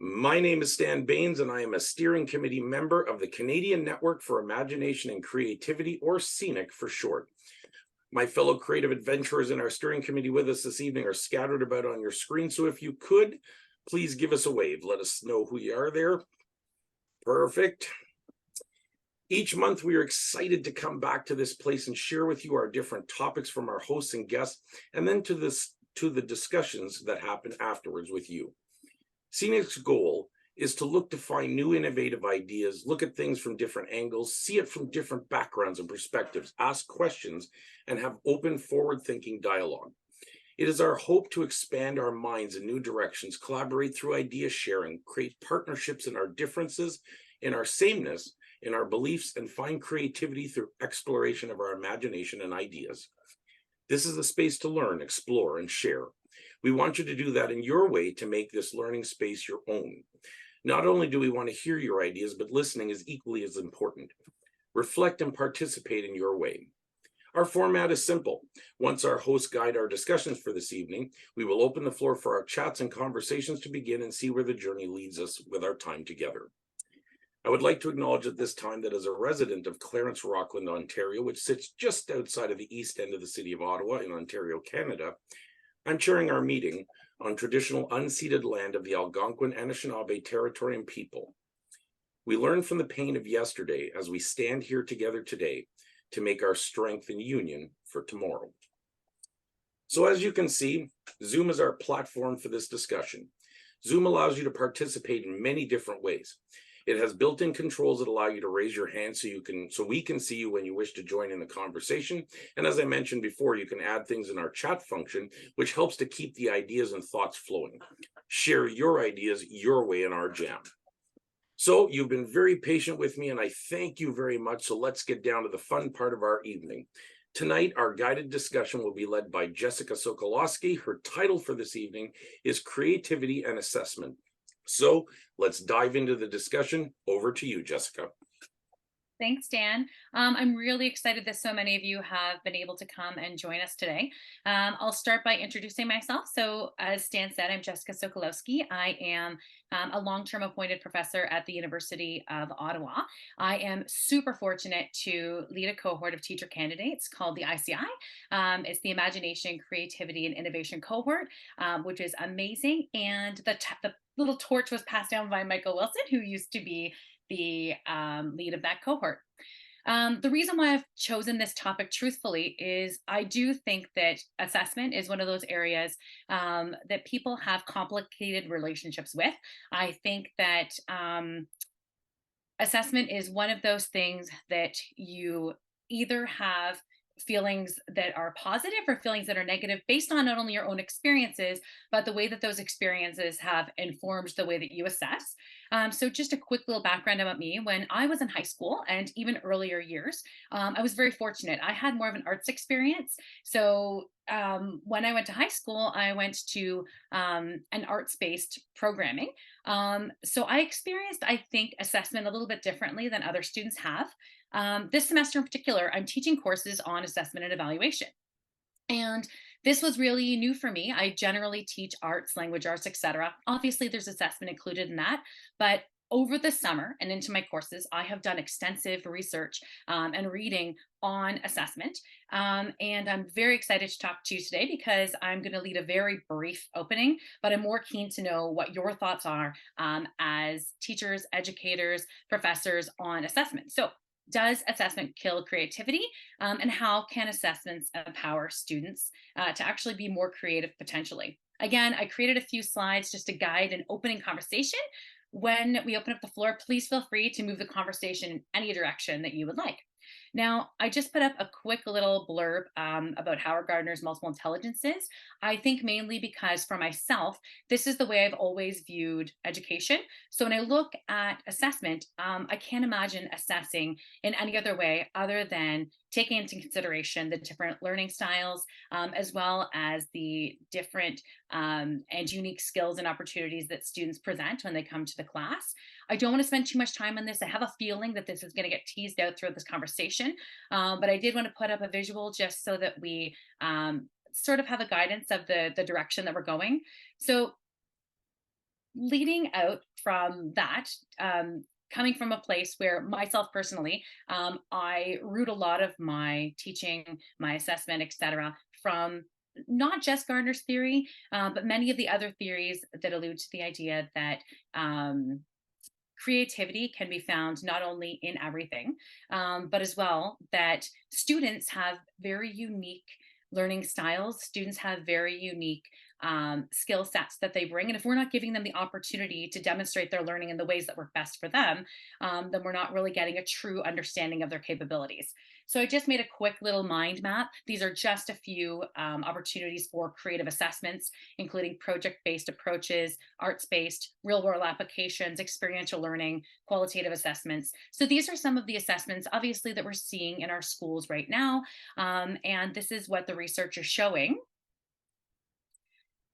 My name is Stan Baines, and I am a steering committee member of the Canadian Network for Imagination and Creativity, or CNIC for short. My fellow creative adventurers in our steering committee with us this evening are scattered about on your screen, so if you could, please give us a wave. Let us know who you are there. Perfect. Each month, we are excited to come back to this place and share with you our different topics from our hosts and guests, and then to the discussions that happen afterwards with you. CNIC's goal is to look to find new innovative ideas, look at things from different angles, see it from different backgrounds and perspectives, ask questions, and have open, forward-thinking dialogue. It is our hope to expand our minds in new directions, collaborate through idea sharing, create partnerships in our differences, in our sameness, in our beliefs, and find creativity through exploration of our imagination and ideas. This is a space to learn, explore, and share. We want you to do that in your way to make this learning space your own. Not only do we want to hear your ideas, but listening is equally as important. Reflect and participate in your way. Our format is simple. Once our hosts guide our discussions for this evening, we will open the floor for our chats and conversations to begin and see where the journey leads us with our time together. I would like to acknowledge at this time that as a resident of Clarence Rockland, Ontario, which sits just outside of the east end of the city of Ottawa in Ontario, Canada, I'm chairing our meeting on traditional unceded land of the Algonquin Anishinaabe territory and people. We learn from the pain of yesterday as we stand here together today to make our strength and union for tomorrow. So as you can see, Zoom is our platform for this discussion. Zoom allows you to participate in many different ways. It has built-in controls that allow you to raise your hand so we can see you when you wish to join in the conversation. And as I mentioned before, you can add things in our chat function, which helps to keep the ideas and thoughts flowing. Share your ideas your way in our jam. So you've been very patient with me, and I thank you very much. So let's get down to the fun part of our evening. Tonight, our guided discussion will be led by Jessica Sokolowski. Her title for this evening is Creativity and Assessment. So let's dive into the discussion. Over to you, Jessica. Thanks, Dan. I'm really excited that so many of you have been able to come and join us today. I'll start by introducing myself. So as Dan said, I'm Jessica Sokolowski. I am a long-term appointed professor at the University of Ottawa. I am super fortunate to lead a cohort of teacher candidates called the ICI. It's the Imagination, Creativity, and Innovation cohort, which is amazing. And the little torch was passed down by Michael Wilson, who used to be the lead of that cohort. The reason why I've chosen this topic truthfully is I do think that assessment is one of those areas that people have complicated relationships with. I think that assessment is one of those things that you either have feelings that are positive or feelings that are negative based on not only your own experiences, but the way that those experiences have informed the way that you assess. So just a quick little background about me. When I was in high school and even earlier years, I was very fortunate. I had more of an arts experience. So when I went to high school, I went to an arts-based programming. So I experienced, I think, assessment a little bit differently than other students have. This semester in particular, I'm teaching courses on assessment and evaluation. And this was really new for me. I generally teach arts, language arts, etc. Obviously, there's assessment included in that, but over the summer and into my courses, I have done extensive research and reading on assessment. And I'm very excited to talk to you today because I'm going to lead a very brief opening, but I'm more keen to know what your thoughts are as teachers, educators, professors on assessment. So does assessment kill creativity? And how can assessments empower students to actually be more creative potentially? Again, I created a few slides just to guide an opening conversation. When we open up the floor, please feel free to move the conversation in any direction that you would like. Now, I just put up a quick little blurb about Howard Gardner's multiple intelligences. I think mainly because for myself, this is the way I've always viewed education. So when I look at assessment, I can't imagine assessing in any other way other than taking into consideration the different learning styles, as well as the different and unique skills and opportunities that students present when they come to the class. I don't want to spend too much time on this. I have a feeling that this is going to get teased out throughout this conversation, but I did want to put up a visual just so that we sort of have a guidance of the direction that we're going. So leading out from that, coming from a place where myself personally, I root a lot of my teaching, my assessment, etc., from not just Gardner's theory, but many of the other theories that allude to the idea that creativity can be found not only in everything, but as well that students have very unique learning styles. Students have very unique skill sets that they bring. And if we're not giving them the opportunity to demonstrate their learning in the ways that work best for them, then we're not really getting a true understanding of their capabilities. So I just made a quick little mind map. These are just a few opportunities for creative assessments, including project based approaches, arts based, real world applications, experiential learning, qualitative assessments. So these are some of the assessments, obviously, that we're seeing in our schools right now. And this is what the research is showing.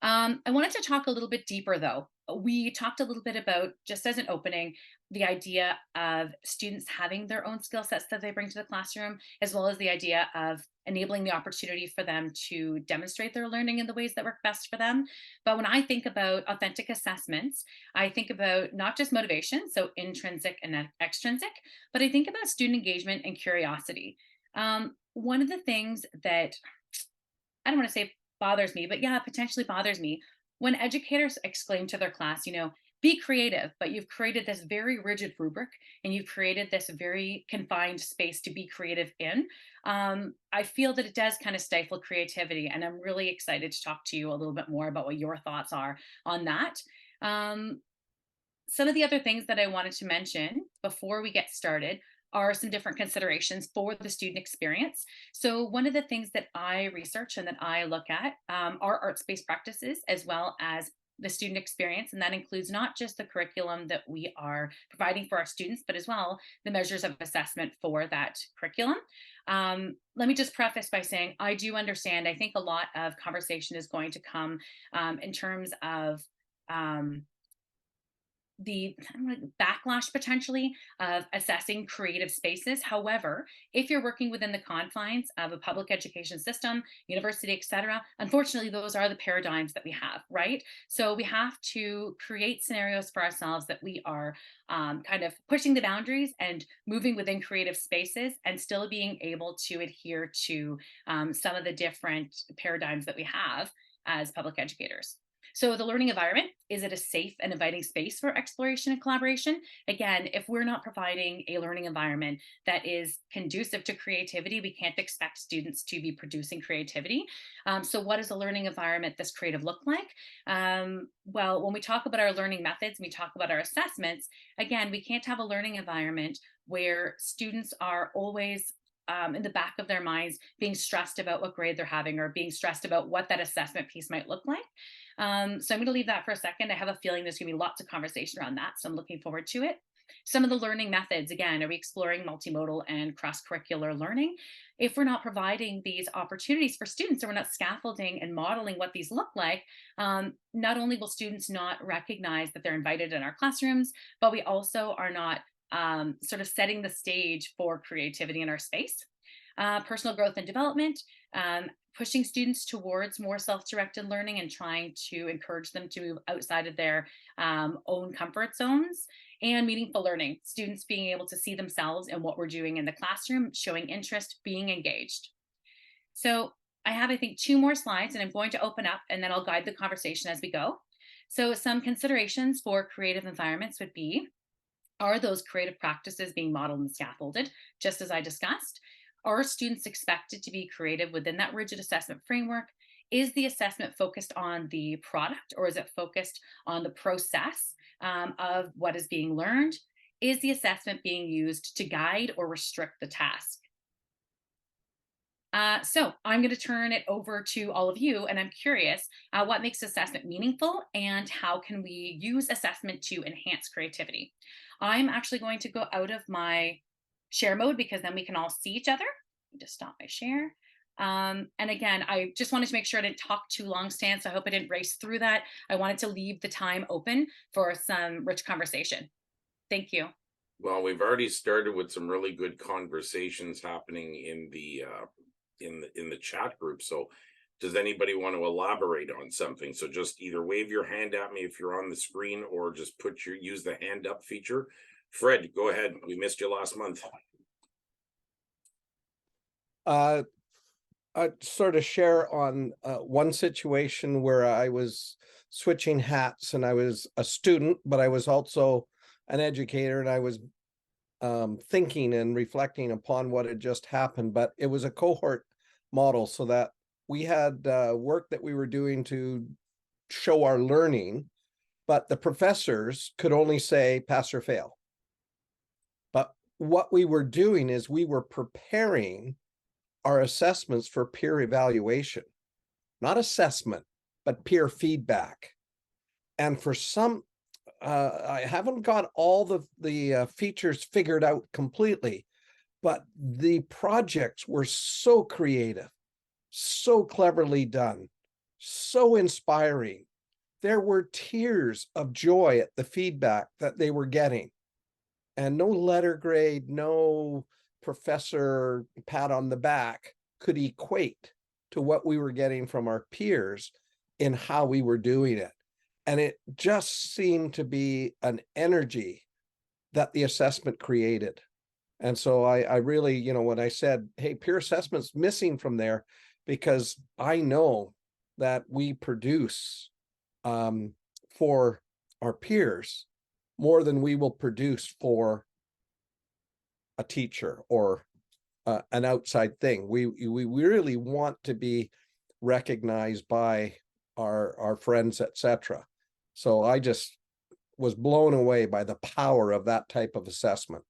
I wanted to talk a little bit deeper, though. We talked a little bit about, just as an opening, the idea of students having their own skill sets that they bring to the classroom, as well as the idea of enabling the opportunity for them to demonstrate their learning in the ways that work best for them. But when I think about authentic assessments, I think about not just motivation, so intrinsic and extrinsic, but I think about student engagement and curiosity. One of the things that I don't want to say bothers me, but yeah, potentially bothers me when educators exclaim to their class, be creative, but you've created this very rigid rubric and you've created this very confined space to be creative in. I feel that it does kind of stifle creativity. And I'm really excited to talk to you a little bit more about what your thoughts are on that. Um, some of the other things that I wanted to mention before we get started are some different considerations for the student experience. So, one of the things that I research and that I look at are arts based practices as well as the student experience. And that includes not just the curriculum that we are providing for our students, but as well the measures of assessment for that curriculum. Let me just preface by saying I do understand, I think a lot of conversation is going to come in terms of. The kind of like backlash potentially of assessing creative spaces. However, if you're working within the confines of a public education system, university, etc., unfortunately, those are the paradigms that we have, right? So we have to create scenarios for ourselves that we are kind of pushing the boundaries and moving within creative spaces and still being able to adhere to some of the different paradigms that we have as public educators. So, the learning environment, is it a safe and inviting space for exploration and collaboration? Again, if we're not providing a learning environment that is conducive to creativity, we can't expect students to be producing creativity. So, what does a learning environment that's creative look like? Well, when we talk about our learning methods, we talk about our assessments, again, we can't have a learning environment where students are always in the back of their minds being stressed about what grade they're having or being stressed about what that assessment piece might look like. So I'm going to leave that for a second. I have a feeling there's going to be lots of conversation around that. So I'm looking forward to it. Some of the learning methods, again, are we exploring multimodal and cross curricular learning? If we're not providing these opportunities for students or we're not scaffolding and modeling what these look like, not only will students not recognize that they're invited in our classrooms, but we also are not sort of setting the stage for creativity in our space. Personal growth and development, pushing students towards more self-directed learning and trying to encourage them to move outside of their own comfort zones, and meaningful learning, students being able to see themselves in what we're doing in the classroom, showing interest, being engaged. So I have, I think, two more slides and I'm going to open up and then I'll guide the conversation as we go. So some considerations for creative environments would be, are those creative practices being modeled and scaffolded, just as I discussed? Are students expected to be creative within that rigid assessment framework? Is the assessment focused on the product or is it focused on the process of what is being learned? Is the assessment being used to guide or restrict the task? So I'm going to turn it over to all of you, and I'm curious what makes assessment meaningful and how can we use assessment to enhance creativity? I'm actually going to go out of my share mode because then we can all see each other. Let me just stop my share. And again, I just wanted to make sure I didn't talk too long, Stan, so I hope I didn't race through that. I wanted to leave the time open for some rich conversation. Thank you. Well, we've already started with some really good conversations happening in the chat group. So Does anybody want to elaborate on something? So just either wave your hand at me if you're on the screen, or just use the hand up feature. Fred, go ahead. We missed you last month. I'd sort of share on one situation where I was switching hats, and I was a student, but I was also an educator, and I was thinking and reflecting upon what had just happened. But it was a cohort model, so that we had work that we were doing to show our learning, but the professors could only say pass or fail. But what we were doing is we were preparing our assessments for peer evaluation, not assessment, but peer feedback. And for some, I haven't got all the features figured out completely, but the projects were so creative, so cleverly done, so inspiring. There were tears of joy at the feedback that they were getting. And no letter grade, no professor pat on the back could equate to what we were getting from our peers in how we were doing it. And it just seemed to be an energy that the assessment created. And so I really, when I said, hey, peer assessment's missing from there, because I know that we produce for our peers more than we will produce for a teacher or an outside thing. We really want to be recognized by our friends, etc. So I just was blown away by the power of that type of assessment.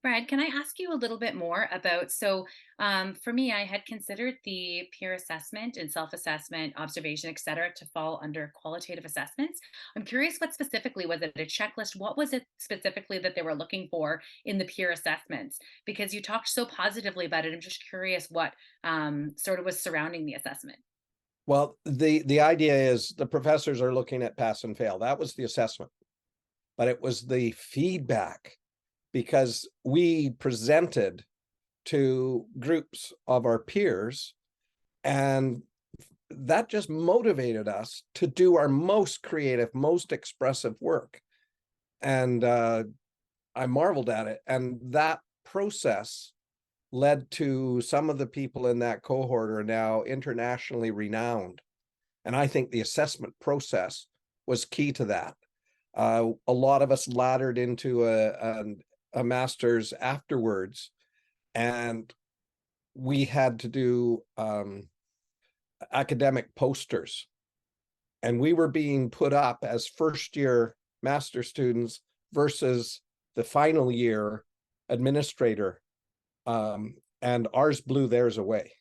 Brad, can I ask you a little bit more about, for me, I had considered the peer assessment and self-assessment, observation, et cetera, to fall under qualitative assessments. I'm curious, what specifically was it? A checklist? What was it specifically that they were looking for in the peer assessments? Because you talked so positively about it. I'm just curious what sort of was surrounding the assessment. Well, the idea is the professors are looking at pass and fail. That was the assessment, but it was the feedback, because we presented to groups of our peers, and that just motivated us to do our most creative, most expressive work. And I marveled at it. And that process led to some of the people in that cohort are now internationally renowned. And I think the assessment process was key to that. A lot of us laddered into a master's afterwards, and we had to do academic posters, and we were being put up as first year master students versus the final year administrator, and ours blew theirs away.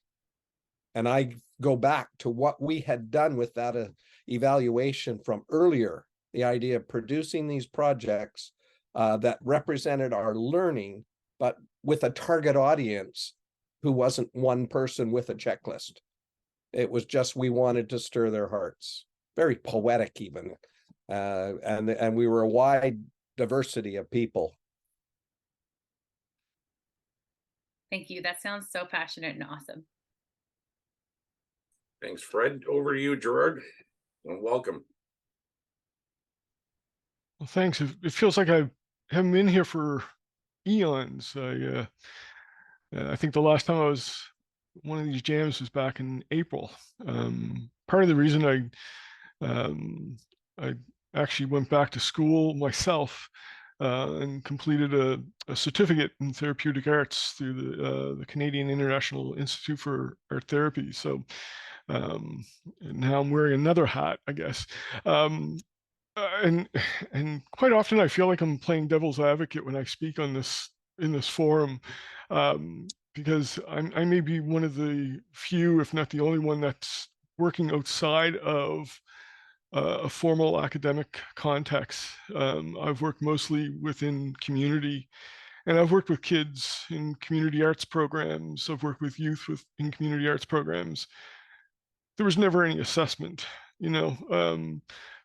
And I go back to what we had done with that evaluation from earlier, the idea of producing these projects that represented our learning, but with a target audience who wasn't one person with a checklist. It was just, we wanted to stir their hearts. Very poetic even. And we were a wide diversity of people. Thank you. That sounds so passionate and awesome. Thanks, Fred. Over to you, Gerard, and welcome. Well, thanks. It feels like I haven't been here for eons. I think the last time I was one of these jams was back in April. Part of the reason I actually went back to school myself and completed a certificate in therapeutic arts through the Canadian International Institute for Art Therapy. So and now I'm wearing another hat, I guess. And quite often I feel like I'm playing devil's advocate when I speak on this in this forum, because I may be one of the few, if not the only one, that's working outside of a formal academic context. I've worked mostly within community, and I've worked with kids in community arts programs. I've worked with youth in community arts programs. There was never any assessment, you know.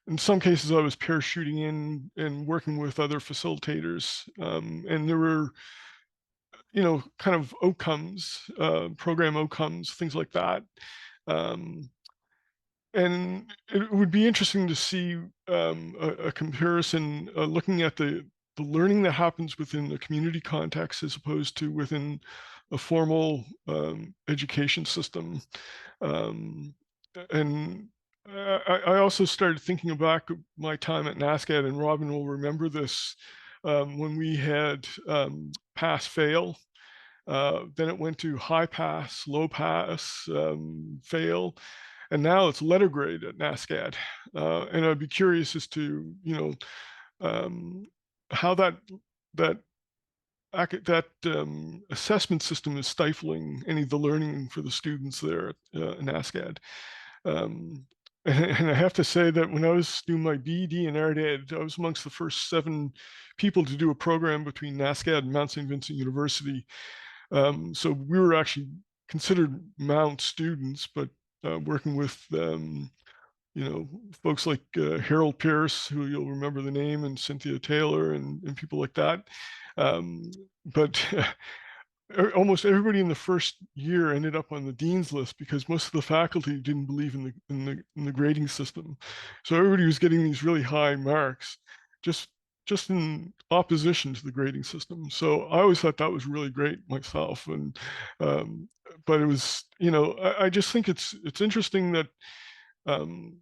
In some cases, I was parachuting in and working with other facilitators, and there were, kind of outcomes, program outcomes, things like that. Um, and it would be interesting to see a comparison looking at the learning that happens within the community context as opposed to within a formal education system. Um, and I also started thinking back my time at NASCAD, and Robin will remember this, when we had pass fail. Then it went to high pass, low pass, fail, and now it's letter grade at NASCAD. And I'd be curious as to um, how that assessment system is stifling any of the learning for the students there at NASCAD. Um, and I have to say that when I was doing my BEd in art ed, I was amongst the first 7 people to do a program between NASCAD and Mount St. Vincent University. So we were actually considered Mount students, but working with folks like Harold Pierce, who you'll remember the name, and Cynthia Taylor, and people like that. But almost everybody in the first year ended up on the dean's list because most of the faculty didn't believe in the grading system. So everybody was getting these really high marks, just in opposition to the grading system. So I always thought that was really great myself. And but it was, I just think it's interesting that and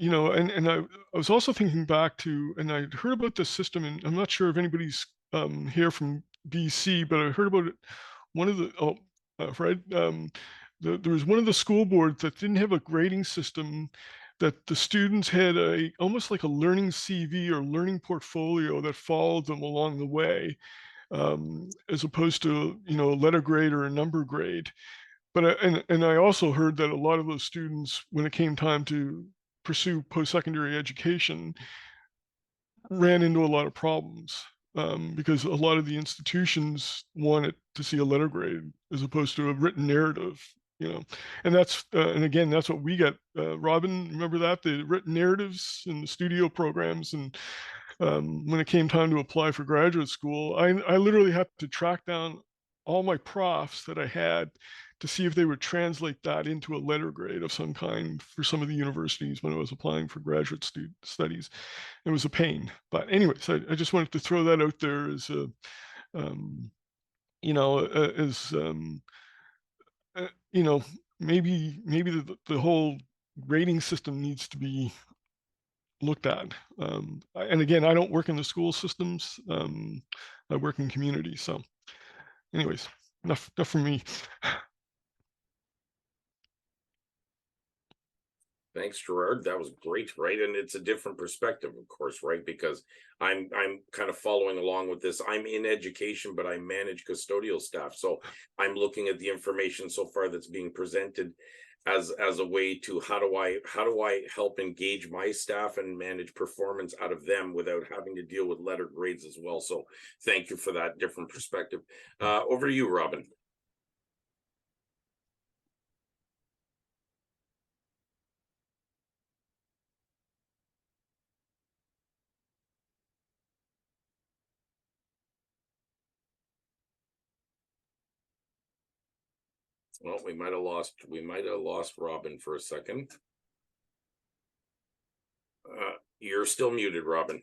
I was also thinking back to, and I heard about this system, and I'm not sure if anybody's here from BC, but I heard about it. One of the Fred, there was one of the school boards that didn't have a grading system, that the students had almost like a learning CV or learning portfolio that followed them along the way, as opposed to a letter grade or a number grade. But and I also heard that a lot of those students, when it came time to pursue post-secondary education, ran into a lot of problems, because a lot of the institutions wanted to see a letter grade as opposed to a written narrative. And and again, that's what we get. Robin, remember that, the written narratives in the studio programs, and when it came time to apply for graduate school, I literally had to track down all my profs that I had to see if they would translate that into a letter grade of some kind for some of the universities when I was applying for graduate studies. It was a pain. But anyways, I just wanted to throw that out there as a, as, maybe the whole grading system needs to be looked at. And again, I don't work in the school systems. I work in community. So anyways, enough from me. Thanks, Gerard. That was great, right? And it's a different perspective, of course, right? Because I'm kind of following along with this. I'm in education, but I manage custodial staff. So I'm looking at the information so far that's being presented as a way to how do I help engage my staff and manage performance out of them without having to deal with letter grades as well. So thank you for that different perspective. Over to you, Robin. Well, we might have lost Robin for a second. You're still muted, Robin.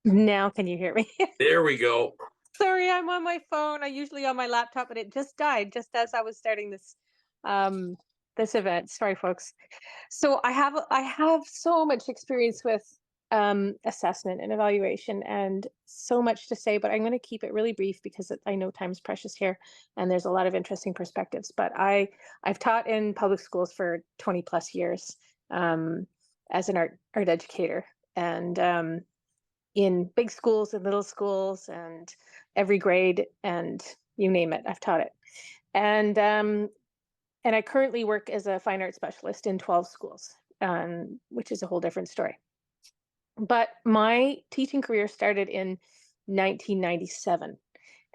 Now can you hear me? There we go. Sorry, I'm on my phone. I'm usually on my laptop, but it just died just as I was starting this event. Sorry, folks. So I have so much experience with assessment and evaluation, and so much to say, but I'm going to keep it really brief because I know time's precious here, and there's a lot of interesting perspectives. But I've taught in public schools for 20 plus years as an art educator, and in big schools and little schools and every grade, and you name it, I've taught it. And I currently work as a fine art specialist in 12 schools, which is a whole different story. But my teaching career started in 1997,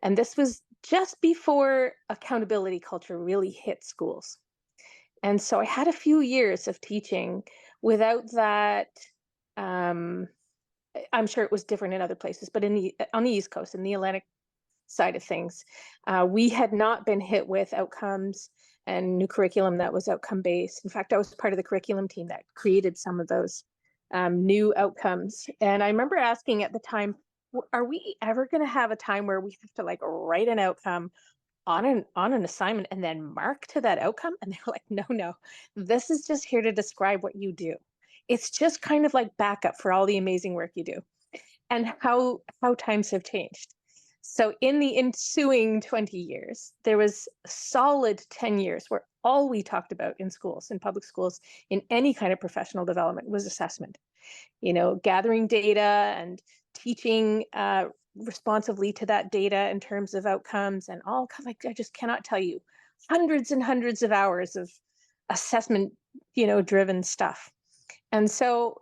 and this was just before accountability culture really hit schools. And so I had a few years of teaching without that I'm sure it was different in other places, but on the East Coast, in the Atlantic side of things, we had not been hit with outcomes and new curriculum that was outcome based. In fact, I was part of the curriculum team that created some of those new outcomes. And I remember asking at the time, are we ever going to have a time where we have to like write an outcome on an assignment and then mark to that outcome? And they were like, no, this is just here to describe what you do. It's just kind of like backup for all the amazing work you do. And how times have changed. So in the ensuing 20 years, there was a solid 10 years where all we talked about in schools, in public schools, in any kind of professional development was assessment. Gathering data and teaching responsively to that data in terms of outcomes and all. Like, I just cannot tell you hundreds and hundreds of hours of assessment, driven stuff. And so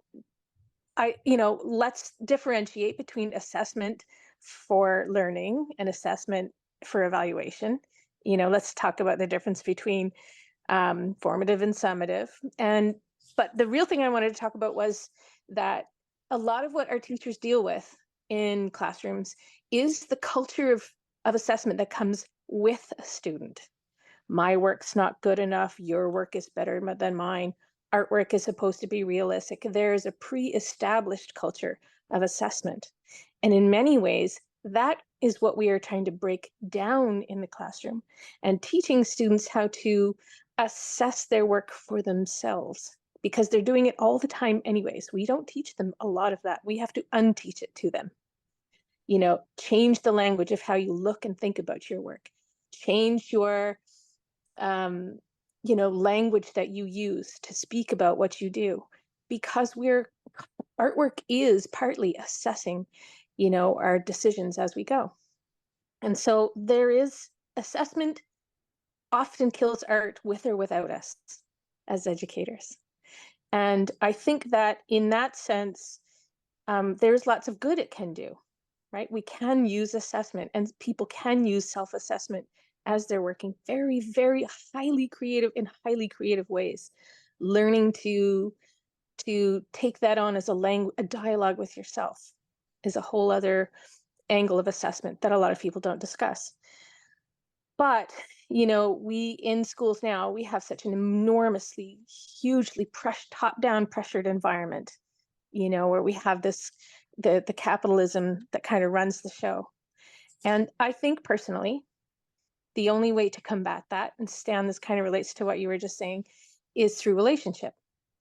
let's differentiate between assessment for learning and assessment for evaluation. Let's talk about the difference between formative and summative. But the real thing I wanted to talk about was that a lot of what our teachers deal with in classrooms is the culture of assessment that comes with a student. My work's not good enough. Your work is better than mine. Artwork is supposed to be realistic. There is a pre-established culture of assessment. And in many ways, that is what we are trying to break down in the classroom and teaching students how to assess their work for themselves, because they're doing it all the time anyways. We don't teach them a lot of that. We have to unteach it to them. Change the language of how you look and think about your work. Change your language that you use to speak about what you do, because artwork is partly assessing, our decisions as we go. And so there is assessment often kills art with or without us as educators. And I think that in that sense, there's lots of good it can do, right? We can use assessment and people can use self-assessment as they're working very, very highly creative ways, learning to take that on as a dialogue with yourself is a whole other angle of assessment that a lot of people don't discuss. But, we in schools now, we have such an enormously, hugely top-down pressured environment, where we have the capitalism that kind of runs the show. And I think personally, the only way to combat that, and Stan, this kind of relates to what you were just saying, is through relationship.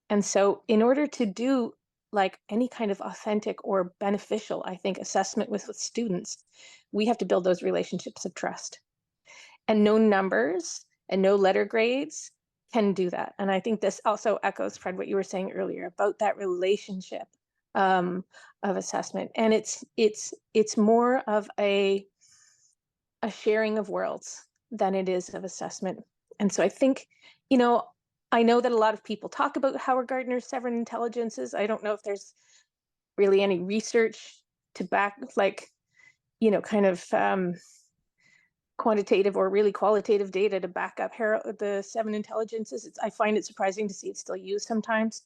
And so in order to do like any kind of authentic or beneficial, I think, assessment with students, we have to build those relationships of trust. And no numbers and no letter grades can do that. And I think this also echoes, Fred, what you were saying earlier about that relationship of assessment. And it's more of a sharing of worlds than it is of assessment. And so I think, I know that a lot of people talk about Howard Gardner's 7 intelligences. I don't know if there's really any research to back, quantitative or really qualitative data to back up the 7 intelligences. I find it surprising to see it still used sometimes.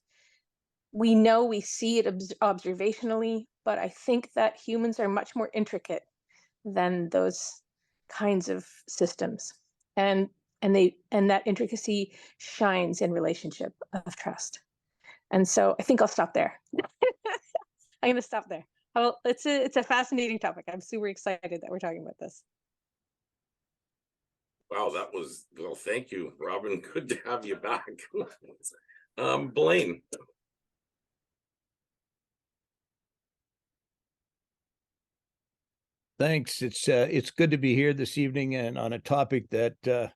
We know we see it observationally, but I think that humans are much more intricate than those kinds of systems. And that intricacy shines in relationship of trust. And so I think I'll stop there. I'm going to stop there. Well, it's a fascinating topic. I'm super excited that we're talking about this. Wow, thank you, Robin. Good to have you back. Blaine. Thanks. It's good to be here this evening and on a topic that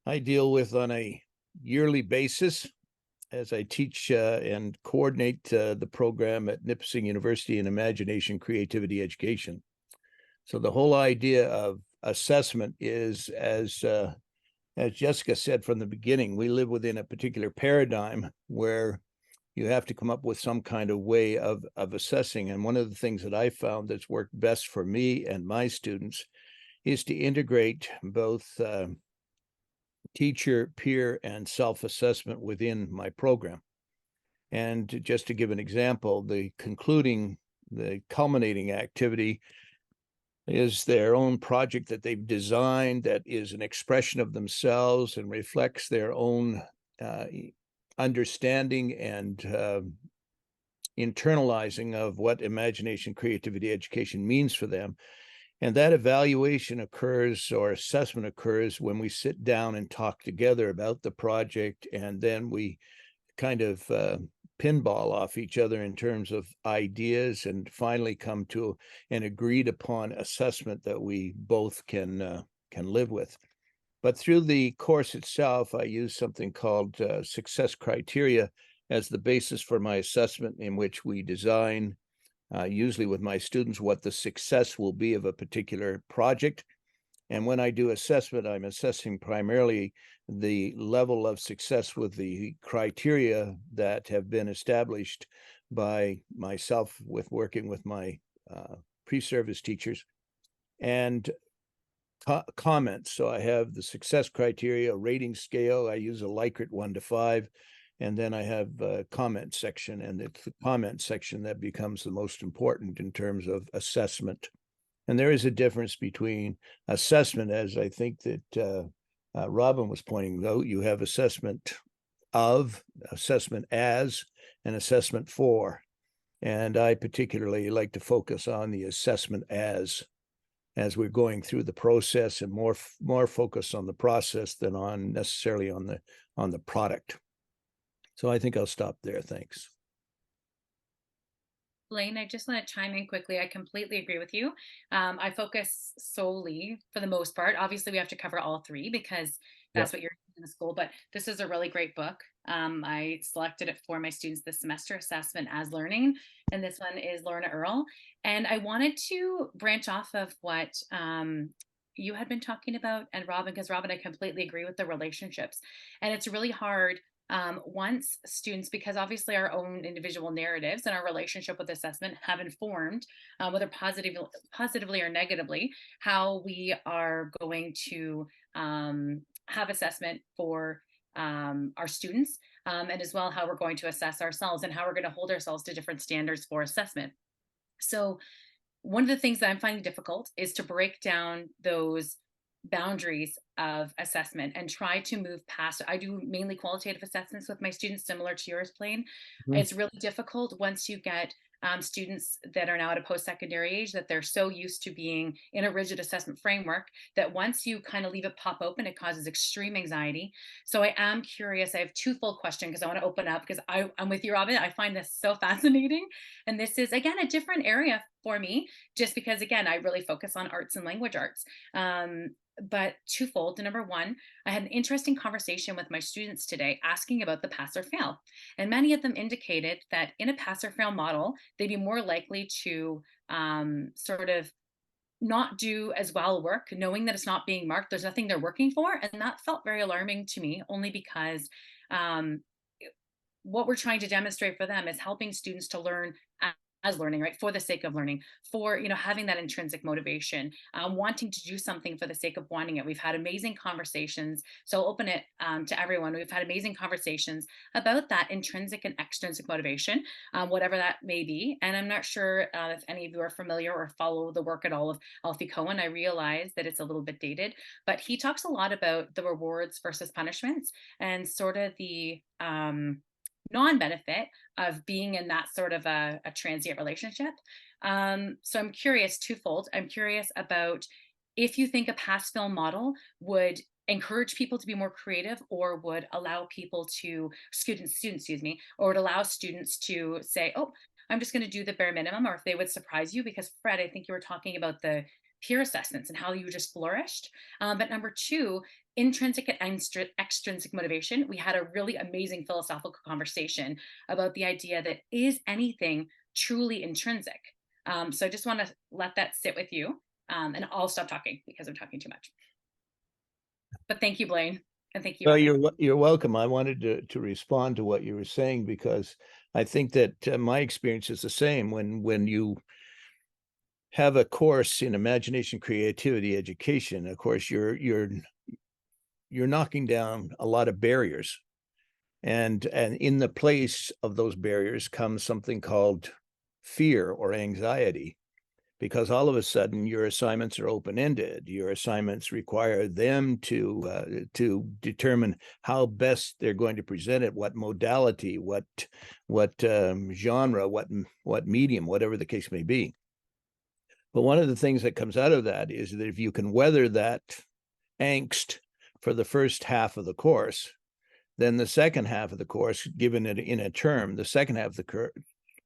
I deal with on a yearly basis as I teach and coordinate the program at Nipissing University in Imagination, Creativity, Education. So the whole idea of assessment is, as Jessica said from the beginning, we live within a particular paradigm where you have to come up with some kind of way of assessing. And one of the things that I found that's worked best for me and my students is to integrate both teacher, peer, and self-assessment within my program. And just to give an example, the concluding the culminating activity is their own project that they've designed that is an expression of themselves and reflects their own understanding and internalizing of what imagination, creativity, education means for them. And that evaluation occurs, or assessment occurs, when we sit down and talk together about the project, and then we kind of pinball off each other in terms of ideas, and finally come to an agreed upon assessment that we both can live with. But through the course itself, I use something called success criteria as the basis for my assessment, in which we design, usually with my students, what the success will be of a particular project. And when I do assessment, I'm assessing primarily the level of success with the criteria that have been established by myself with working with my pre-service teachers, and comments. So I have the success criteria, rating scale. I use a Likert 1 to 5. And then I have a comment section, and it's the comment section that becomes the most important in terms of assessment. And there is a difference between assessment, as I think that Robin was pointing out. You have assessment of, assessment as, and assessment for. And I particularly like to focus on the assessment as we're going through the process, and more focus on the process than on necessarily on the product. So I think I'll stop there. Thanks. Blaine, I just want to chime in quickly. I completely agree with you. I focus solely, for the most part. Obviously, we have to cover all three because that's what you're in the school. But this is a really great book. I selected it for my students this semester, Assessment as Learning. And this one is Lorna Earle. And I wanted to branch off of what you had been talking about, and Robin, because Robin, I completely agree with the relationships. And it's really hard once students, because obviously our own individual narratives and our relationship with assessment have informed, whether positively or negatively, how we are going to have assessment for our students, and as well how we're going to assess ourselves and how we're going to hold ourselves to different standards for assessment. So one of the things that I'm finding difficult is to break down those boundaries of assessment and try to move past. I do mainly qualitative assessments with my students, similar to yours, Blaine. It's really difficult once you get students that are now at a post-secondary age, that they're so used to being in a rigid assessment framework that once you kind of leave it pop open, it causes extreme anxiety. So I am curious. I have twofold question because I want to open up, because I'm with you, Robin. I find this so fascinating. And this is, again, a different area for me, just because, again, I really focus on arts and language arts. But twofold. Number one, I had an interesting conversation with my students today asking about the pass or fail. And many of them indicated that in a pass or fail model, they'd be more likely to sort of not do as well work, knowing that it's not being marked. There's nothing they're working for. And that felt very alarming to me, only because what we're trying to demonstrate for them is helping students to learn as learning, right, for the sake of learning, for having that intrinsic motivation, wanting to do something for the sake of wanting it. We've had amazing conversations, so I'll open it to everyone. We've had amazing conversations about that intrinsic and extrinsic motivation, whatever that may be. And I'm not sure if any of you are familiar or follow the work at all of Alfie Cohen. I realize that it's a little bit dated, but he talks a lot about the rewards versus punishments, and sort of the non-benefit of being in that sort of a transient relationship. So I'm curious twofold. I'm curious about if you think a pass-fail model would encourage people to be more creative, or would allow people to, students, or would allow students to say, oh, I'm just going to do the bare minimum, or if they would surprise you, because Fred, I think you were talking about the peer assessments and how you just flourished. But number two, intrinsic and extrinsic motivation. We had a really amazing philosophical conversation about the idea that is anything truly intrinsic. So I just want to let that sit with you, and I'll stop talking because I'm talking too much. But thank you, Blaine, and thank you. Well, you're welcome. I wanted to respond to what you were saying, because I think that my experience is the same. When you have a course in imagination, creativity, education, of course, you're knocking down a lot of barriers, and in the place of those barriers comes something called fear or anxiety, because all of a sudden your assignments are open-ended. Your assignments require them to determine how best they're going to present it, what modality, what genre, what medium, whatever the case may be. But one of the things that comes out of that is that if you can weather that angst for the first half of the course, then the second half of the course, given it in a term, the second half of the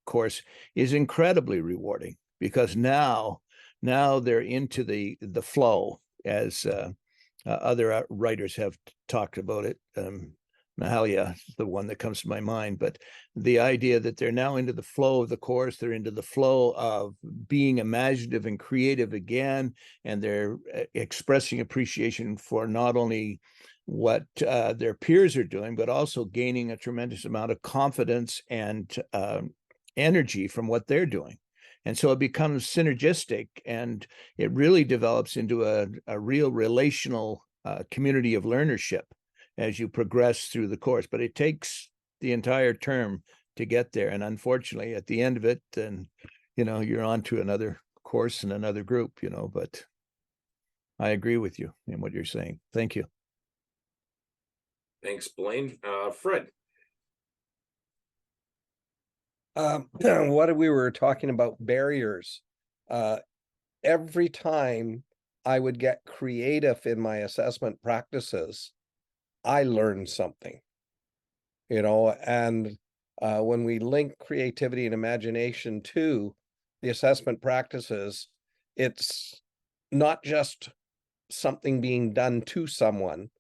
course is incredibly rewarding, because now they're into the flow, as other writers have talked about it. Mahalia is the one that comes to my mind, but the idea that they're now into the flow of the course, they're into the flow of being imaginative and creative again, and they're expressing appreciation for not only what their peers are doing, but also gaining a tremendous amount of confidence and energy from what they're doing. And so it becomes synergistic, and it really develops into a real relational community of learnership as you progress through the course. But it takes the entire term to get there. And unfortunately, at the end of it, then, you're on to another course and another group, but I agree with you in what you're saying. Thank you. Thanks, Blaine. Fred. What we were talking about, barriers. Every time I would get creative in my assessment practices, I learned something, and when we link creativity and imagination to the assessment practices, it's not just something being done to someone,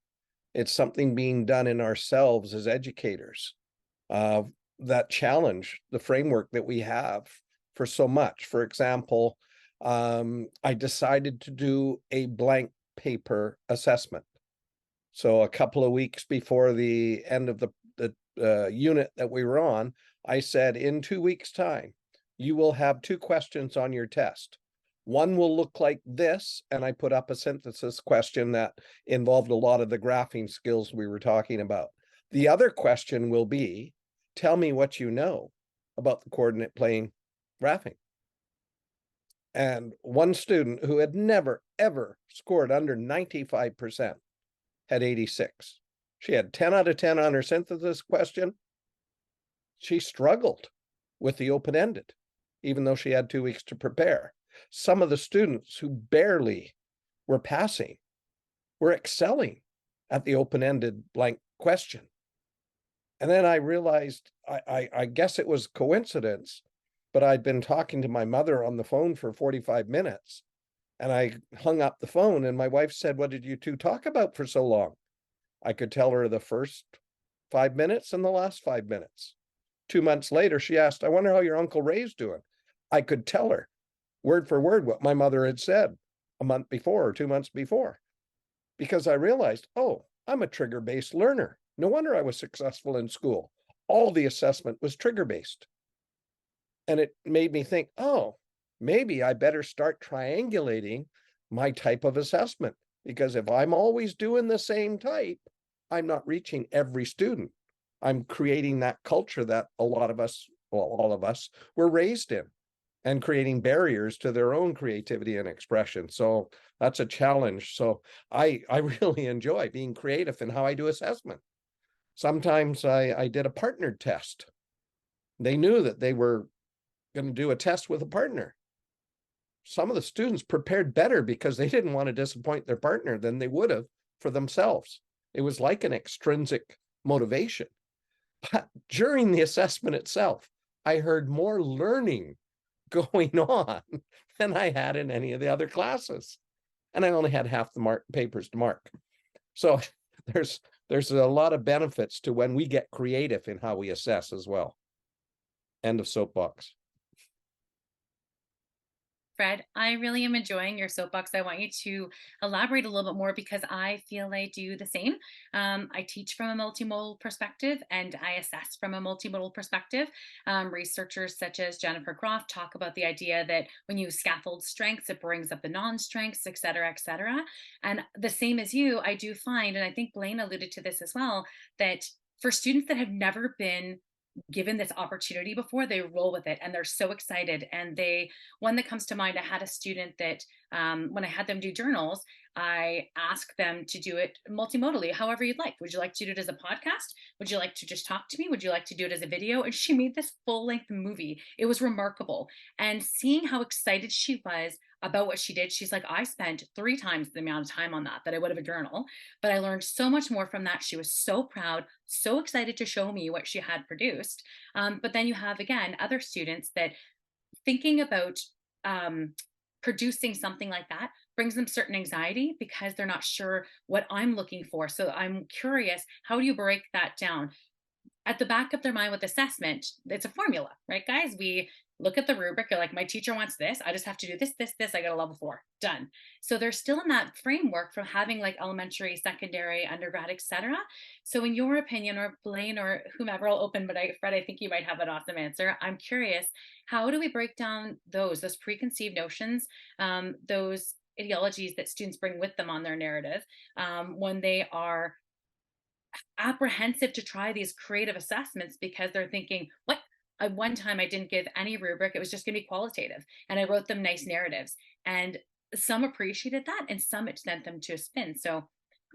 it's something being done in ourselves as educators. That challenge the framework that we have for so much. For example, I decided to do a blank paper assessment. So a couple of weeks before the end of the unit that we were on, I said, in 2 weeks' time, you will have 2 questions on your test. One will look like this, and I put up a synthesis question that involved a lot of the graphing skills we were talking about. The other question will be, tell me what you know about the coordinate plane graphing. And one student who had never, ever scored under 95% had 86. She had 10 out of 10 on her synthesis question. She struggled with the open-ended, even though she had 2 weeks to prepare. Some of the students who barely were passing were excelling at the open-ended blank question. And then I realized, I guess it was coincidence, but I'd been talking to my mother on the phone for 45 minutes. And I hung up the phone, and my wife said, what did you two talk about for so long? I could tell her the first 5 minutes and the last 5 minutes. 2 months later, she asked, I wonder how your Uncle Ray's doing. I could tell her word for word what my mother had said a month before or 2 months before, because I realized, oh, I'm a trigger-based learner. No wonder I was successful in school. All the assessment was trigger-based. And it made me think, oh, maybe I better start triangulating my type of assessment, because if I'm always doing the same type, I'm not reaching every student. I'm creating that culture that a lot of us, well, all of us were raised in, and creating barriers to their own creativity and expression. So that's a challenge. So I really enjoy being creative in how I do assessment. Sometimes I did a partnered test. They knew that they were going to do a test with a partner. Some of the students prepared better because they didn't want to disappoint their partner than they would have for themselves. It was like an extrinsic motivation. But during the assessment itself, I heard more learning going on than I had in any of the other classes. And I only had half the papers to mark. So there's a lot of benefits to when we get creative in how we assess as well. End of soapbox. Fred, I really am enjoying your soapbox. I want you to elaborate a little bit more, because I feel I do the same. I teach from a multimodal perspective, and I assess from a multimodal perspective. Researchers such as Jennifer Groff talk about the idea that when you scaffold strengths, it brings up the non-strengths, et cetera, et cetera. And the same as you, I do find, and I think Blaine alluded to this as well, that for students that have never been given this opportunity before, they roll with it and they're so excited. And one that comes to mind, I had a student that when I had them do journals, I asked them to do it multimodally, however you'd like. Would you like to do it as a podcast? Would you like to just talk to me? Would you like to do it as a video? And she made this full length movie. It was remarkable. And seeing how excited she was about what she did, she's like, I spent 3 times the amount of time on that I would have a journal, but I learned so much more from that. She was so proud, so excited to show me what she had produced. But then you have, again, other students that thinking about producing something like that brings them certain anxiety because they're not sure what I'm looking for. So I'm curious, how do you break that down? At the back of their mind with assessment, it's a formula, right, guys? We look at the rubric, you're like, my teacher wants this. I just have to do this, this, this. I got a level 4, done. So they're still in that framework from having like elementary, secondary, undergrad, etc. So in your opinion, or Blaine or whomever, I'll open, but Fred, I think you might have an awesome answer. I'm curious, how do we break down those preconceived notions, those ideologies that students bring with them on their narrative when they are apprehensive to try these creative assessments because they're thinking, what? One time I didn't give any rubric. It was just going to be qualitative. And I wrote them nice narratives. And some appreciated that and some it sent them to a spin. So I'm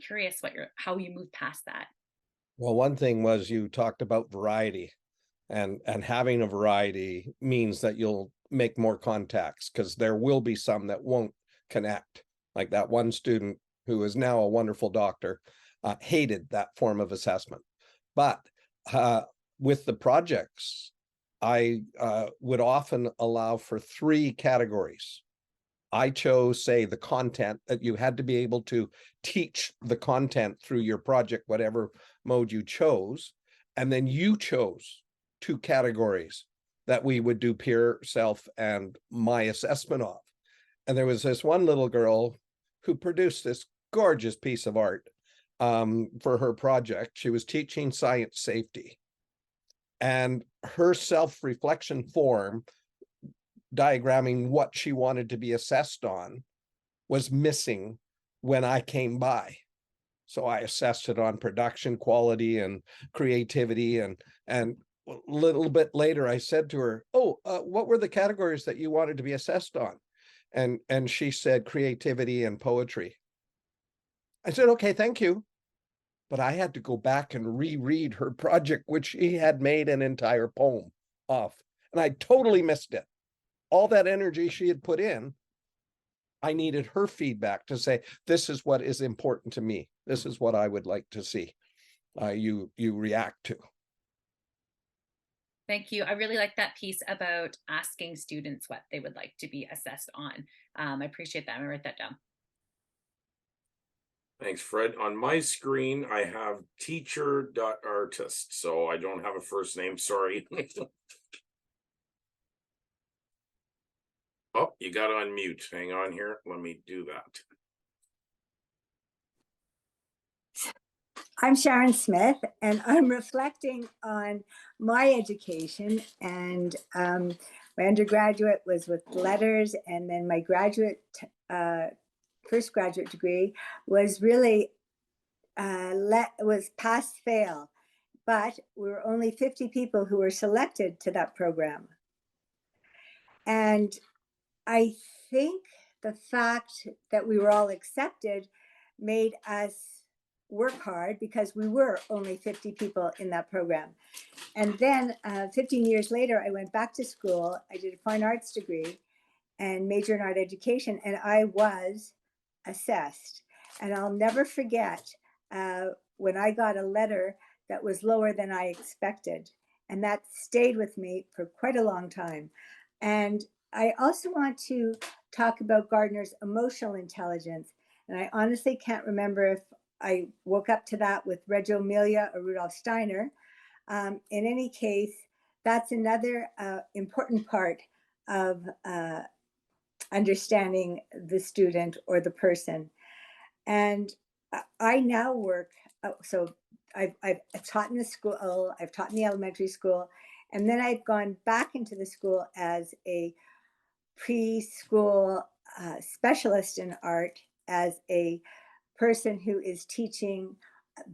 curious how you move past that. Well, one thing was you talked about variety, and having a variety means that you'll make more contacts, because there will be some that won't connect. Like that one student who is now a wonderful doctor hated that form of assessment. But with the projects, I would often allow for 3 categories. I chose, say, the content, that you had to be able to teach the content through your project, whatever mode you chose. And then you chose 2 categories that we would do peer, self, and my assessment of. And there was this one little girl who produced this gorgeous piece of art for her project. She was teaching science safety. And her self-reflection form, diagramming what she wanted to be assessed on, was missing when I came by. So I assessed it on production quality and creativity. And a little bit later, I said to her, oh, what were the categories that you wanted to be assessed on? And she said creativity and poetry. I said, okay, thank you. But I had to go back and reread her project, which she had made an entire poem of. And I totally missed it. All that energy she had put in, I needed her feedback to say, this is what is important to me. This is what I would like to see you react to. Thank you. I really like that piece about asking students what they would like to be assessed on. I appreciate that. I'm gonna write that down. Thanks, Fred. On my screen, I have teacher.artist, so I don't have a first name, sorry. Oh, you got on mute. Hang on here. Let me do that. I'm Sharon Smith, and I'm reflecting on my education. And my undergraduate was with letters, and then my first graduate degree was really was pass fail. But we were only 50 people who were selected to that program. And I think the fact that we were all accepted made us work hard, because we were only 50 people in that program. And then 15 years later, I went back to school. I did a fine arts degree and major in art education, and I was assessed. And I'll never forget when I got a letter that was lower than I expected. And that stayed with me for quite a long time. And I also want to talk about Gardner's emotional intelligence. And I honestly can't remember if I woke up to that with Reggio Emilia or Rudolf Steiner. In any case, that's another important part of understanding the student or the person. And I now work, so I've taught in the school, I've taught in the elementary school, and then I've gone back into the school as a preschool specialist in art, as a person who is teaching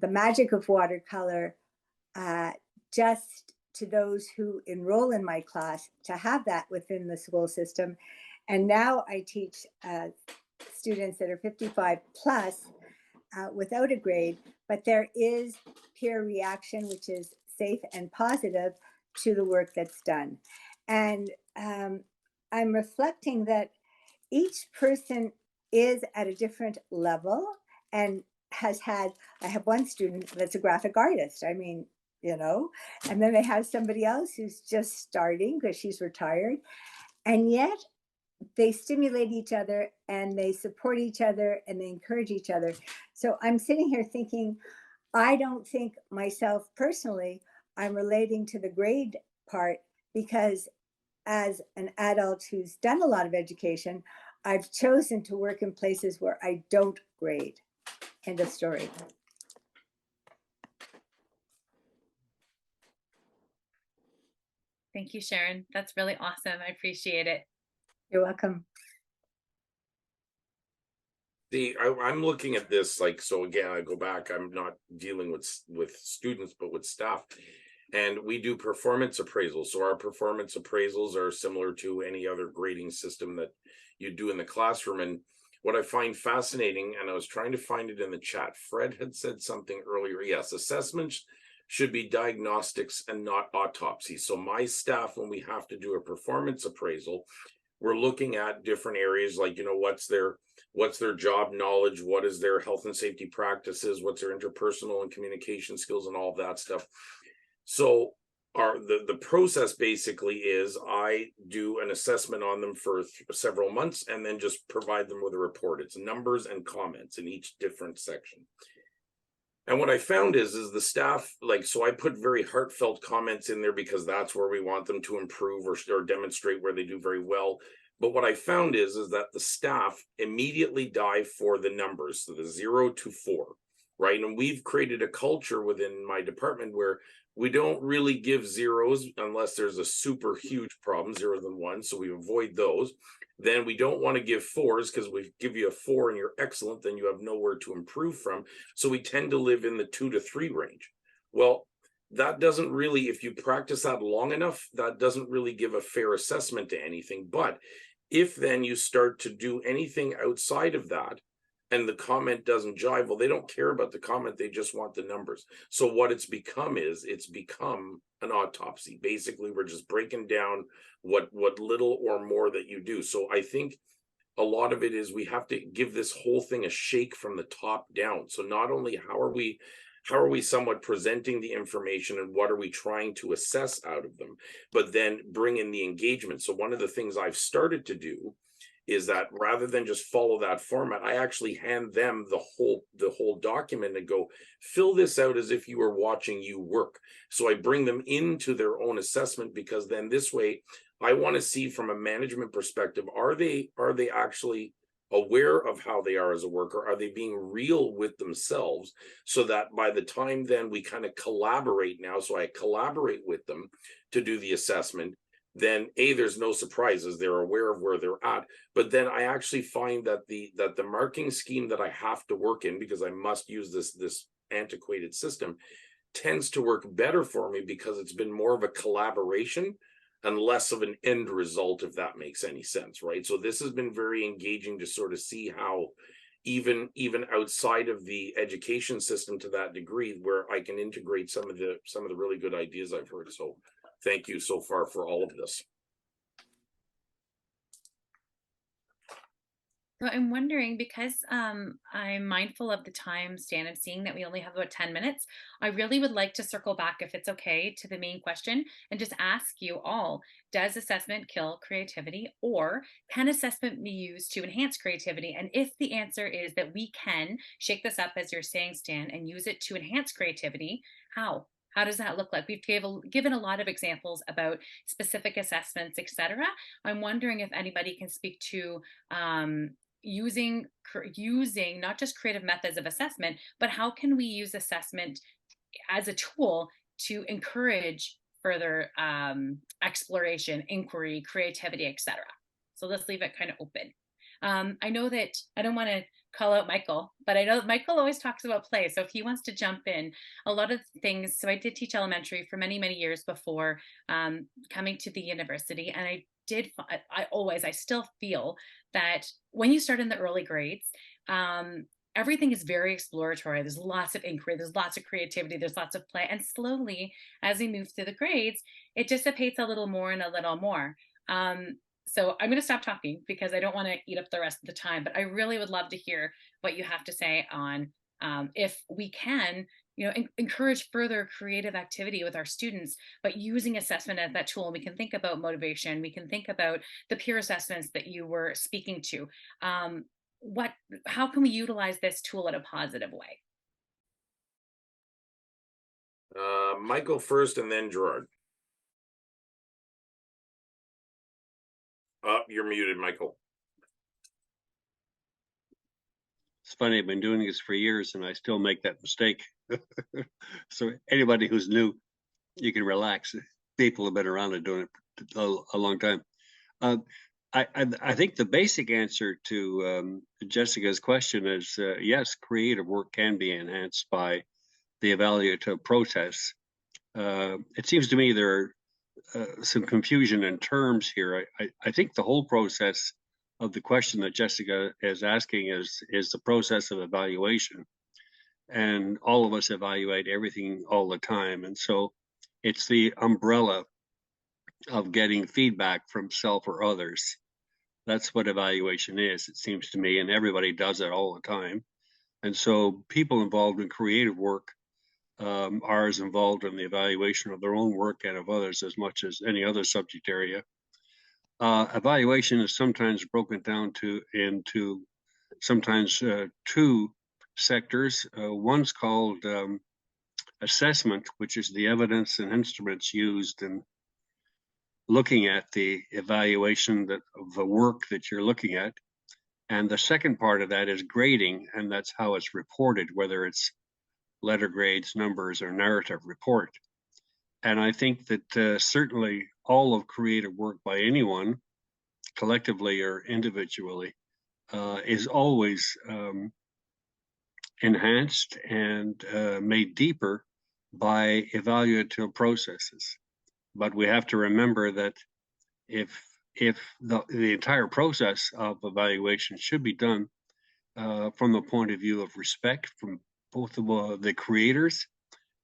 the magic of watercolor just to those who enroll in my class to have that within the school system. And now I teach students that are 55 plus without a grade, but there is peer reaction, which is safe and positive to the work that's done. And I'm reflecting that each person is at a different level and has had, I have one student that's a graphic artist. I mean, you know, and then they have somebody else who's just starting because she's retired. And yet they stimulate each other and they support each other and they encourage each other. So I'm sitting here thinking, I don't think myself personally, I'm relating to the grade part because as an adult who's done a lot of education, I've chosen to work in places where I don't grade. End of story. Thank you, Sharon. That's really awesome. I appreciate it. You're welcome. I'm looking at this like, so again, I go back, I'm not dealing with students, but with staff. And we do performance appraisals. So our performance appraisals are similar to any other grading system that you do in the classroom. And what I find fascinating, and I was trying to find it in the chat, Fred had said something earlier. Yes, assessments should be diagnostics and not autopsies. So my staff, when we have to do a performance appraisal, we're looking at different areas like, you know, what's their job knowledge, what is their health and safety practices, what's their interpersonal and communication skills and all of that stuff. So the process basically is I do an assessment on them for several months and then just provide them with a report. It's numbers and comments in each different section. And what I found is the staff, like, so I put very heartfelt comments in there because that's where we want them to improve or demonstrate where they do very well. But what I found is that the staff immediately dive for the numbers, so the 0 to 4, right? And we've created a culture within my department where we don't really give zeros unless there's a super huge problem, 0 than 1. So we avoid those. Then we don't want to give 4s because we give you a 4 and you're excellent, then you have nowhere to improve from. So we tend to live in the 2 to 3 range. Well, that doesn't really, if you practice that long enough, that doesn't really give a fair assessment to anything. But if then you start to do anything outside of that, and the comment doesn't jive, well, they don't care about the comment, they just want the numbers. So what it's become is it's become an autopsy. Basically, we're just breaking down what little or more that you do. So I think a lot of it is we have to give this whole thing a shake from the top down. So not only how are we somewhat presenting the information and what are we trying to assess out of them, but then bring in the engagement. So one of the things I've started to do is that rather than just follow that format, I actually hand them the whole document and go, fill this out as if you were watching you work. So I bring them into their own assessment, because then this way I want to see from a management perspective, are they actually aware of how they are as a worker? Are they being real with themselves? So that by the time then we kind of collaborate now, so I collaborate with them to do the assessment, then there's no surprises, they're aware of where they're at. But then I actually find that the marking scheme that I have to work in, because I must use this antiquated system, tends to work better for me because it's been more of a collaboration and less of an end result, if that makes any sense, right? So this has been very engaging to sort of see how even outside of the education system to that degree, where I can integrate some of the really good ideas I've heard. So thank you so far for all of this. So I'm wondering, because I'm mindful of the time, Stan, and seeing that we only have about 10 minutes, I really would like to circle back, if it's okay, to the main question and just ask you all, does assessment kill creativity, or can assessment be used to enhance creativity? And if the answer is that we can shake this up, as you're saying, Stan, and use it to enhance creativity, how? How does that look like? We've given a lot of examples about specific assessments, etc. I'm wondering if anybody can speak to using not just creative methods of assessment, but how can we use assessment as a tool to encourage further exploration, inquiry, creativity, etc. So let's leave it kind of open. I know that I don't want to call out Michael, but I know Michael always talks about play. So if he wants to jump in, a lot of things. So I did teach elementary for many, many years before coming to the university. And I still feel that when you start in the early grades, everything is very exploratory. There's lots of inquiry, there's lots of creativity, there's lots of play. And slowly, as we move through the grades, it dissipates a little more and a little more. So I'm going to stop talking because I don't want to eat up the rest of the time, but I really would love to hear what you have to say on if we can, encourage further creative activity with our students, but using assessment as that tool. We can think about motivation. We can think about the peer assessments that you were speaking to. How can we utilize this tool in a positive way? Michael first and then Gerard. Oh, you're muted, Michael. It's funny, I've been doing this for years and I still make that mistake. So anybody who's new, you can relax. People have been around and doing it a long time. I think the basic answer to Jessica's question is yes, creative work can be enhanced by the evaluative process. It seems to me there are some confusion in terms here. I think the whole process of the question that Jessica is asking is the process of evaluation. And all of us evaluate everything all the time. And so it's the umbrella of getting feedback from self or others. That's what evaluation is, it seems to me, and everybody does it all the time. And so people involved in creative work are as involved in the evaluation of their own work and of others as much as any other subject area. Evaluation is sometimes broken down into sometimes two sectors. One's called assessment, which is the evidence and instruments used in looking at the evaluation of the work that you're looking at. And the second part of that is grading, and that's how it's reported, whether it's letter grades, numbers, or narrative report. And I think that certainly all of creative work by anyone, collectively or individually, is always enhanced and made deeper by evaluative processes. But we have to remember that if the entire process of evaluation should be done from the point of view of respect from both of the creators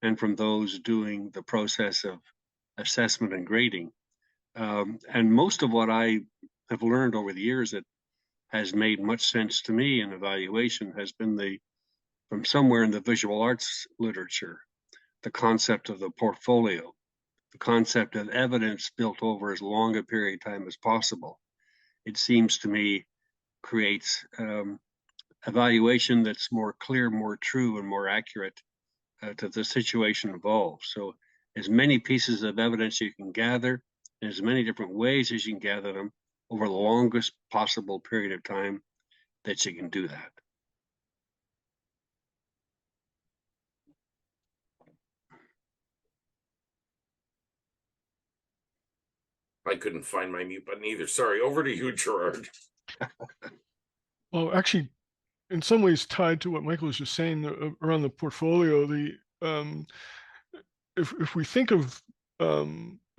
and from those doing the process of assessment and grading. And most of what I have learned over the years that has made much sense to me in evaluation has been from somewhere in the visual arts literature, the concept of the portfolio, the concept of evidence built over as long a period of time as possible. It seems to me creates evaluation that's more clear, more true, and more accurate to the situation involved. So as many pieces of evidence you can gather in as many different ways as you can gather them over the longest possible period of time that you can do that. I couldn't find my mute button either. Sorry, over to you, Gerard. Well, actually, in some ways tied to what Michael was just saying around the portfolio, if we think of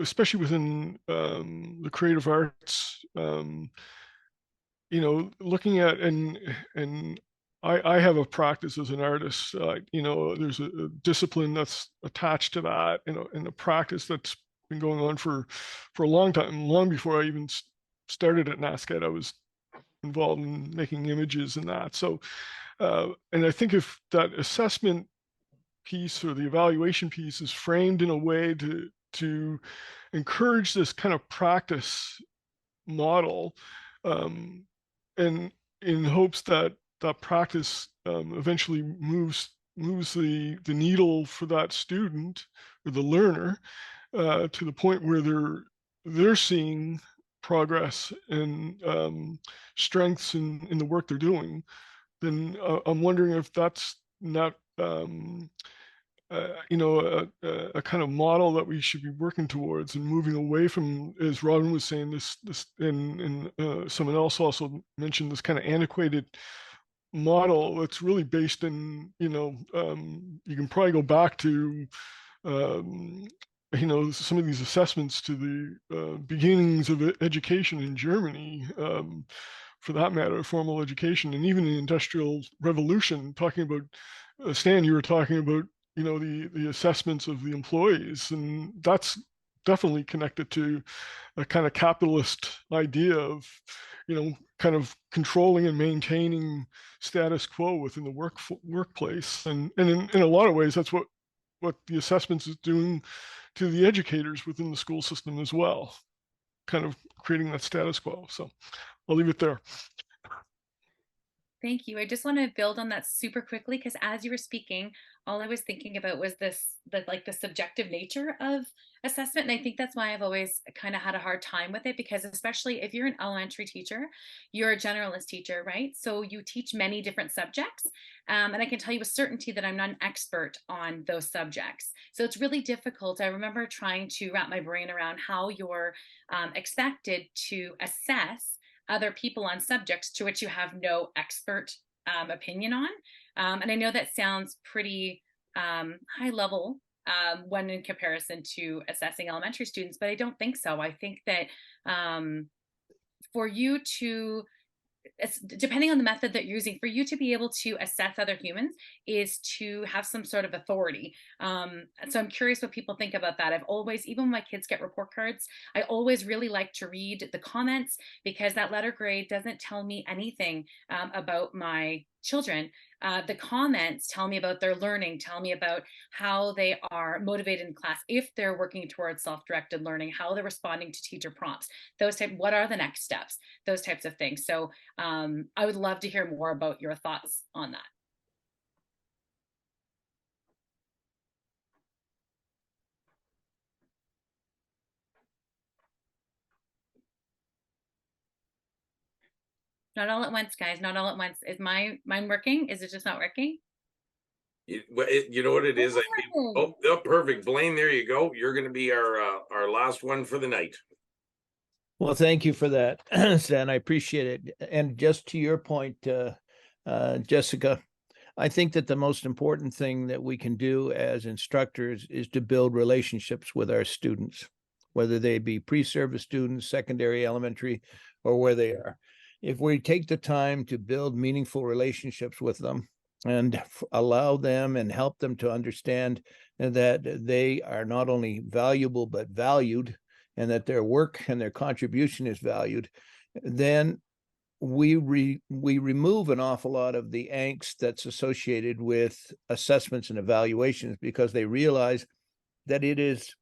especially within the creative arts, looking at and I have a practice as an artist. There's a discipline that's attached to that, and a practice that's been going on for a long time, long before I even started at NASCAD. I was involved in making images and that. So, and I think if that assessment piece or the evaluation piece is framed in a way to encourage this kind of practice model, and in hopes that that practice eventually moves the needle for that student or the learner to the point where they're seeing progress and strengths in the work they're doing, then I'm wondering if that's not a kind of model that we should be working towards and moving away from, as Robin was saying, this and someone else also mentioned this kind of antiquated model that's really based in, you can probably go back to, some of these assessments to the beginnings of education in Germany, for that matter, formal education, and even the Industrial Revolution. Talking about, Stan, you were talking about, the assessments of the employees, and that's definitely connected to a kind of capitalist idea of, kind of controlling and maintaining status quo within the workplace. And in a lot of ways, that's what the assessments is doing to the educators within the school system as well, kind of creating that status quo. So I'll leave it there. Thank you. I just want to build on that super quickly, because as you were speaking, all I was thinking about was the subjective nature of assessment. And I think that's why I've always kind of had a hard time with it, because especially if you're an elementary teacher, you're a generalist teacher, right? So you teach many different subjects. And I can tell you with certainty that I'm not an expert on those subjects. So it's really difficult. I remember trying to wrap my brain around how you're expected to assess other people on subjects to which you have no expert opinion on. And I know that sounds pretty high level when in comparison to assessing elementary students, but I don't think so. I think that for you to, depending on the method that you're using, for you to be able to assess other humans is to have some sort of authority. So I'm curious what people think about that. I've always, even when my kids get report cards, I always really like to read the comments, because that letter grade doesn't tell me anything about my children. The comments tell me about their learning, tell me about how they are motivated in class, if they're working towards self-directed learning, how they're responding to teacher prompts, what are the next steps, those types of things. So I would love to hear more about your thoughts on that. Not all at once, guys, not all at once. Is mine working? Is it just not working? You know what it is? I think, oh, perfect. Blaine, there you go. You're going to be our last one for the night. Well, thank you for that, Stan. I appreciate it. And just to your point, Jessica, I think that the most important thing that we can do as instructors is to build relationships with our students, whether they be pre-service students, secondary, elementary, or where they are. If we take the time to build meaningful relationships with them and allow them and help them to understand that they are not only valuable, but valued, and that their work and their contribution is valued, then we remove an awful lot of the angst that's associated with assessments and evaluations, because they realize that it is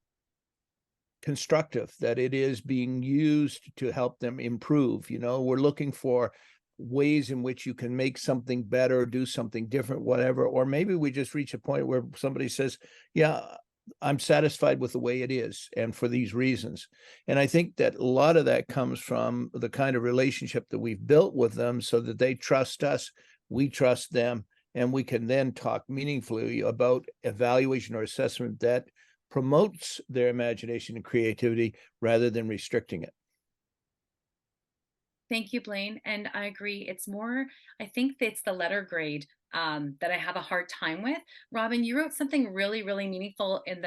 constructive, that it is being used to help them improve. We're looking for ways in which you can make something better, do something different, whatever. Or maybe we just reach a point where somebody says, yeah, I'm satisfied with the way it is, and for these reasons. And I think that a lot of that comes from the kind of relationship that we've built with them, so that they trust us, we trust them, and we can then talk meaningfully about evaluation or assessment that promotes their imagination and creativity rather than restricting it. Thank you, Blaine. And I agree. It's more, I think it's the letter grade that I have a hard time with. Robin, you wrote something really, really meaningful in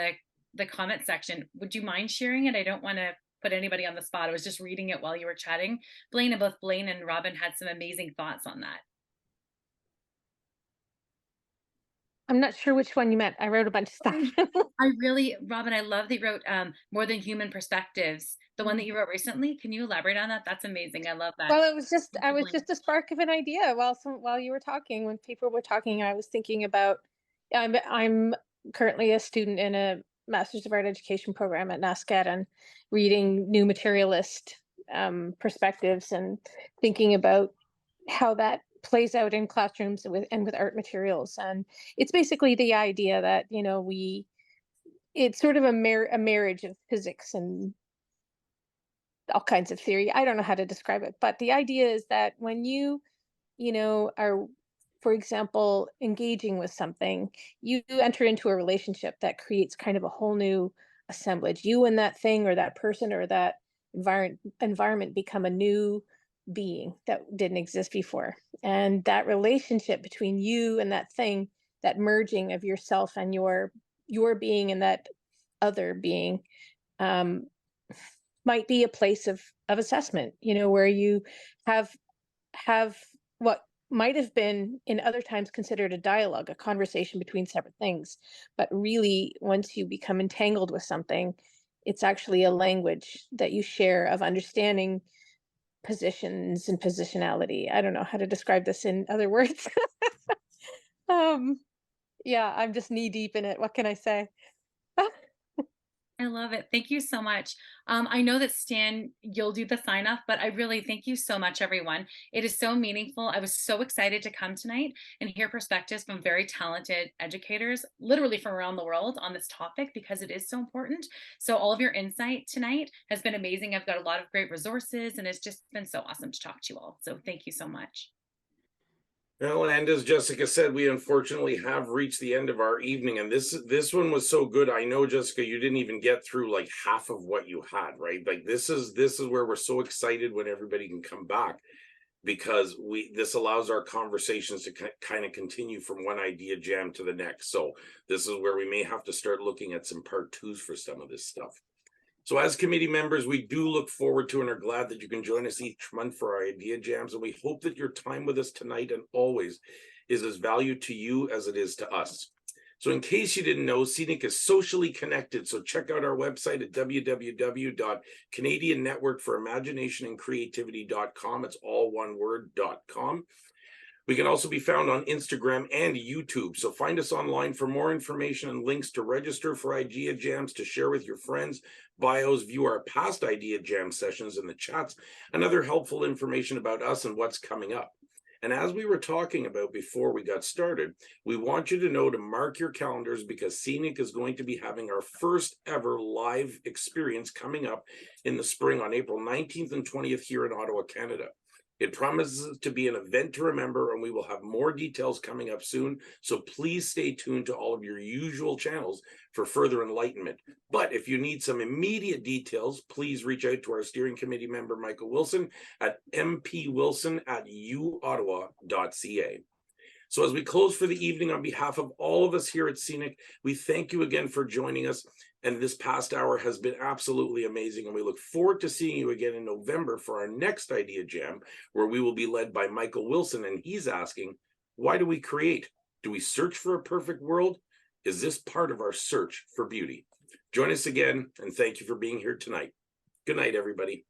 the comment section. Would you mind sharing it? I don't want to put anybody on the spot. I was just reading it while you were chatting, Blaine, and both Blaine and Robin had some amazing thoughts on that. I'm not sure which one you meant. I wrote a bunch of stuff. Robin, I love that you wrote More Than Human Perspectives, the one that you wrote recently. Can you elaborate on that? That's amazing. I love that. Well, I was just a spark of an idea while you were talking. When people were talking, I was thinking about, I'm currently a student in a Master's of Art Education program at NASCAD, and reading new materialist perspectives and thinking about how that plays out in classrooms with art materials. And it's basically the idea that, it's sort of a marriage of physics and all kinds of theory. I don't know how to describe it, but the idea is that when you are, for example, engaging with something, you enter into a relationship that creates kind of a whole new assemblage. You and that thing or that person or that environment become a new being that didn't exist before. And that relationship between you and that thing, that merging of yourself and your being and that other being, um, might be a place of assessment, where you have what might have been in other times considered a dialogue, a conversation between separate things. But really, once you become entangled with something, it's actually a language that you share of understanding positions and positionality. I don't know how to describe this in other words. Yeah, I'm just knee deep in it. What can I say? I love it. Thank you so much. I know that Stan, you'll do the sign off, but I really thank you so much, everyone. It is so meaningful. I was so excited to come tonight and hear perspectives from very talented educators, literally from around the world on this topic, because it is so important. So all of your insight tonight has been amazing. I've got a lot of great resources and it's just been so awesome to talk to you all. So thank you so much. Well, and as Jessica said, we unfortunately have reached the end of our evening, and this one was so good. I know, Jessica, you didn't even get through like half of what you had, right? Like this is where we're so excited when everybody can come back, because this allows our conversations to kind of continue from one idea jam to the next. So this is where we may have to start looking at some part twos for some of this stuff. So as committee members, we do look forward to and are glad that you can join us each month for our idea jams. And we hope that your time with us tonight and always is as valued to you as it is to us. So in case you didn't know, Scenic is socially connected. So check out our website at www.canadiannetworkforimaginationandcreativity.com. It's all one word.com. We can also be found on Instagram and YouTube. So find us online for more information and links to register for Idea Jams, to share with your friends, bios, view our past Idea Jam sessions in the chats, and other helpful information about us and what's coming up. And as we were talking about before we got started, we want you to know to mark your calendars, because Scenic is going to be having our first ever live experience coming up in the spring on April 19th and 20th here in Ottawa, Canada. It promises to be an event to remember, and we will have more details coming up soon. So please stay tuned to all of your usual channels for further enlightenment. But if you need some immediate details, please reach out to our steering committee member, Michael Wilson, at mpwilson@uottawa.ca. So as we close for the evening, on behalf of all of us here at Scenic, we thank you again for joining us. And this past hour has been absolutely amazing. And we look forward to seeing you again in November for our next Idea Jam, where we will be led by Michael Wilson. And he's asking, why do we create? Do we search for a perfect world? Is this part of our search for beauty? Join us again, and thank you for being here tonight. Good night, everybody.